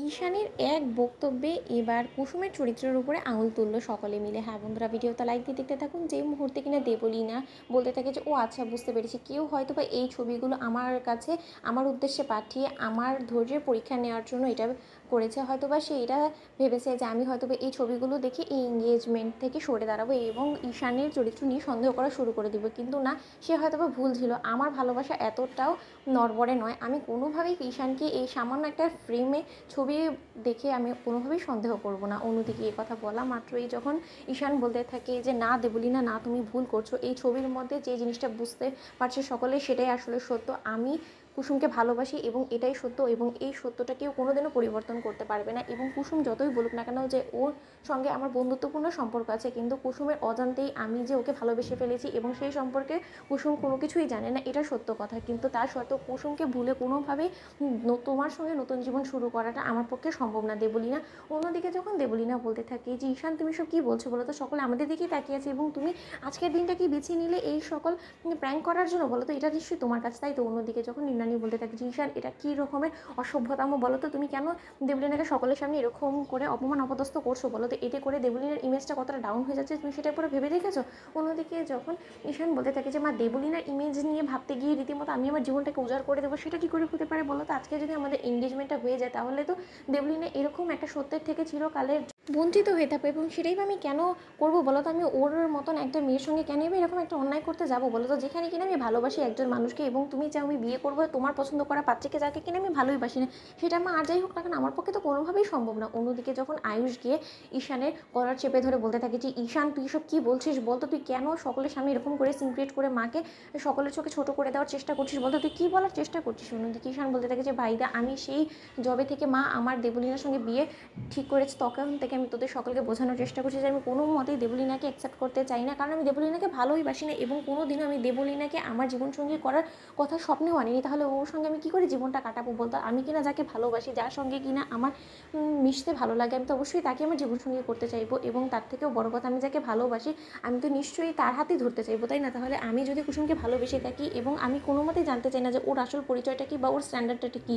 ঈশানের এক বক্তব্যে এবার কুসুমের চরিত্রের উপরে আঙুল তুললো সকলে মিলে। হ্যাঁ বন্ধুরা, ভিডিওটা লাইক দিয়ে দেখতে থাকুন। যেই মুহূর্তে কিনা দেবলীনা বলতে থাকে যে ও আচ্ছা বুঝতে পেরেছি, কেউ হয়তো বা এই ছবিগুলো আমার কাছে আমার উদ্দেশ্যে পাঠিয়ে আমার ধৈর্যের পরীক্ষা নেওয়ার জন্য এটা করেছে। হয়তো বা সে এটা ভেবেছে যে আমি হয়তো বা এই ছবিগুলো দেখে এই এঙ্গেজমেন্ট থেকে সরে দাঁড়াবো এবং ঈশানের চরিত্র নিয়ে সন্দেহ করা শুরু করে দিব, কিন্তু না, সে হয়তো বা ভুল ছিল। আমার ভালোবাসা এতটাও নড়বড়ে নয়, আমি কোনোভাবেই ঈশানকে এই সামান্য একটা ফ্রেমে ছবি দেখে আমি কোনোভাবেই সন্দেহ করব না। অন্যদিকে এই কথা বলা মাত্রই যখন ঈশান বলতে থাকে যে না দেবলীনা, না তুমি ভুল করছো, এই ছবির মধ্যে যে জিনিসটা বুঝতে পারছে সকলে সেটাই আসলে সত্য। আমি কুসুমকে ভালোবাসি এবং এটাই সত্য, এবং এই সত্যটা কেউ কোনোদিনও পরিবর্তন করতে পারবে না। এবং কুসুম যতই বলুক না কেন যে ওর সঙ্গে আমার বন্ধুত্বপূর্ণ সম্পর্ক আছে, কিন্তু কুসুমের অজান্তেই আমি যে ওকে ভালোবেসে ফেলেছি এবং সেই সম্পর্কে কুসুম কোনো কিছুই জানে না, এটা সত্য কথা। কিন্তু তার সত্ত্বেও কুসুমকে ভুলে কোনোভাবেই তোমার সঙ্গে নতুন জীবন শুরু করাটা আমার পক্ষে সম্ভব না দেবলীনা। অন্যদিকে যখন দেবলীনা বলতে থাকে যে ঈশান তুমি সব কী বলছো বলো তো, সকলে আমাদের দিকেই তাকিয়ে আছে এবং তুমি আজকের দিনটা কি বেছে নিলে এই সকল প্র্যাঙ্ক করার জন্য, বলো তো এটা নিশ্চয়ই তোমার কাছে, তাই তো? অন্যদিকে যখন ইন্দ্রাণী বলতে থাকে যে ঈশান এটা কী রকমের অসভ্যতাম বলো তো, তুমি কেন দেবলীনাকে সকলের সামনে এরকম করে অপমান অপদস্থ করছো বলো তো, এতে করে দেবলীনার ইমেজটা কতটা ডাউন হয়ে যাচ্ছে তুমি সেটা পুরো ভেবে দেখেছো? অন্যদিকে যখন ঈশান বলতে থাকে যে মা দেবলীনার ইমেজ নিয়ে ভাবতে গিয়ে রীতিমতো আমি আমার জীবনটাকে উজাড় করে দেবো, সেটা কী করে হতে পারে বলো তো? আজকে যদি আমাদের এঙ্গেজমেন্টটা হয়ে যায় তাহলে তো দেবলীনা এরকম একটা সত্যের থেকে চিরকালের বঞ্চিত হয়ে থাকবে, এবং সেটাই আমি কেন করবো বলো তো? আমি ওর মতন একটা মেয়ের সঙ্গে কেন এরকম একটা অন্যায় করতে যাবো বলো তো, যেখানে কিনা আমি ভালোবাসি একজন মানুষকে এবং তুমি চাও আমি বিয়ে করবো তোমার পছন্দ করা পাত্রীকে, যাকে কিনা আমি ভালোই বাসি না। সেটা আমার আর যাই হোক না কেন আমার পক্ষে তো কোনোভাবেই সম্ভব না। অন্যদিকে যখন আয়ুষ গিয়ে ঈশানের কলার চেপে ধরে বলতে থাকে যে ঈশান তুই সব কী বলছিস বলতো, তুই কেন সকলের সামনে এরকম করে সিন ক্রিয়েট করে মাকে সকলের চোখে ছোট করে দেওয়ার চেষ্টা করছিস বলতো, তুই কী বলার চেষ্টা করছিস? অন্যদিকে ঈশান বলতে থাকে যে ভাইদা আমি সেই জবে থেকে মা আমার দেবলীনার সঙ্গে বিয়ে ঠিক করেছে তখন থেকে আমি তোদের সকলকে বোঝানোর চেষ্টা করছি যে আমি কোনো মতেই দেবলীনাকে অ্যাকসেপ্ট করতে চাই না, কারণ আমি দেবলীনাকে ভালোই বাসি না এবং কোনো দিনও আমি দেবলীনাকে আমার জীবনসঙ্গী করার কথা স্বপ্নেও আনিনি। তাহলে ওর সঙ্গে আমি কী করে জীবনটা কাটাবো বলতো? আমি কিনা যাকে ভালোবাসি, যার সঙ্গে কিনা আমার মিশতে ভালো লাগে, আমি তো অবশ্যই তাকে আমার জীবনসঙ্গী করতে চাইবো, এবং তার থেকেও বড় কথা আমি যাকে ভালোবাসি আমি তো নিশ্চয়ই তার হাতেই ধরতে চাইবো, তাই না? তাহলে আমি যদি কুসুমকে ভালোবেসে থাকি এবং আমি কোনো মতেই জানতে চাই না যে ওর আসল পরিচয়টা কী বা ওর স্ট্যান্ডার্ডটা কী,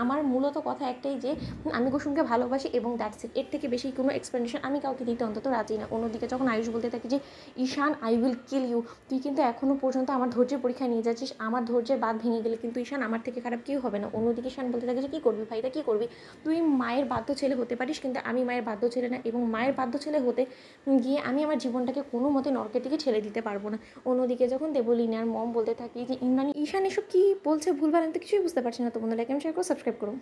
আমার মূলত কথা একটাই যে আমি কুসুমকে ভালোবাসি এবং দ্যাটস ইট, এর থেকে বেশি কোনো এক্সপ্লেনেশন আমি কাউকে দিতে অন্তত রাজি না। অন্যদিকে যখন আয়ুষ বলতে থাকে যে ঈশান আই উইল কিল ইউ, তুই কিন্তু এখনও পর্যন্ত আমার ধৈর্যের পরীক্ষা নিয়ে যাচ্ছিস, আমার ধৈর্যের বাঁধ ভেঙে গেলে কিন্তু ঈশান আমার থেকে খারাপ কেউ হবে না। অন্যদিকে ঈশান বলতে থাকে যে কী করবি ভাইটা, কী করবি? তুই মায়ের বাধ্য ছেলে হতে পারিস, কিন্তু আমি মায়ের বাধ্য ছেলে না, এবং মায়ের বাধ্য ছেলে হতে গিয়ে আমি আমার জীবনটাকে কোনো মতে নরকের দিকে ঠেলে দিতে পারবো না। অন্যদিকে যখন দেবলীনার মম বলতে থাকি যে ইন্দ্রাণী ঈশান এসব কী বলছে ভুলভাল, আমি তো কিছুই বুঝতে পারছি না। তো বন্ধুরা লাইক এন্ড শেয়ার করো, সাবস্ক্রাইব করো।